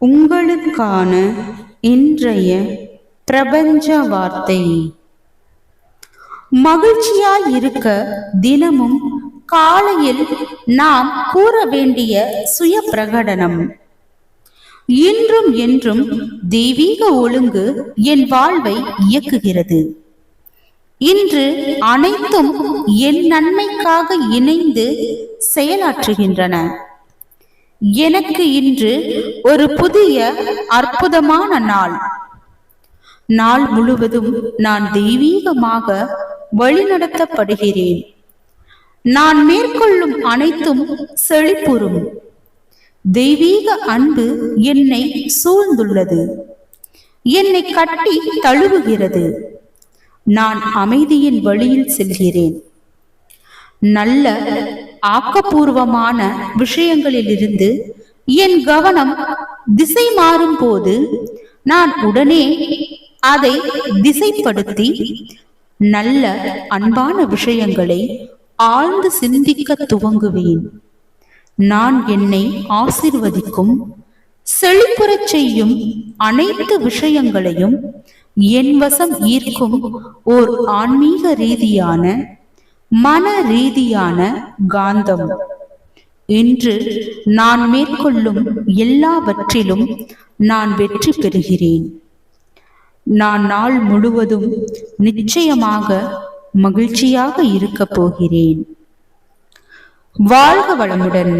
உங்களுக்கான இன்றைய பிரபஞ்ச வார்த்தை. மகிழ்ச்சியாய் இருக்க தினமும் காலையில் நாம் கூற வேண்டிய சுய பிரகடனம். இன்றும் என்றும் தெய்வீக ஒழுங்கு என் வாழ்வை இயக்குகிறது. இன்று அனைத்தும் என் நன்மைக்காக இணைந்து செயலாற்றுகின்றன. எனக்கு இன்று ஒரு புதிய அற்புதமான நாள். நாள் முழுவதும் நான் தெய்வீகமாக வழிநடத்தப்படுகிறேன். நான் மேற்கொள்ளும் அனைத்தும் செழிப்புறும். தெய்வீக அன்பு என்னை சூழ்ந்துள்ளது, என்னை கட்டி தழுவுகிறது. நான் அமைதியின் வழியில் செல்கிறேன். நல்ல ஆக்கப்பூர்வமான விஷயங்களிலிருந்து என் கவனம் திசை மாறும் போது நான் உடனே அதை திசைப்படுத்தி நல்ல அன்பான விஷயங்களை ஆழ்ந்து சிந்திக்க துவங்குவேன். நான் என்னை ஆசீர்வதிக்கும், செழிப்புறச் செய்யும் அனைத்து விஷயங்களையும் என் வசம் ஈர்க்கும் ஓர் ஆன்மீக ரீதியான, மன ரீதியான காந்தம். இன்று நான் மேற்கொள்ளும் எல்லாவற்றிலும் நான் வெற்றி பெறுகிறேன். நான் நாள் முழுவதும் நிச்சயமாக மகிழ்ச்சியாக இருக்கப் போகிறேன். வாழ்க வளமுடன்.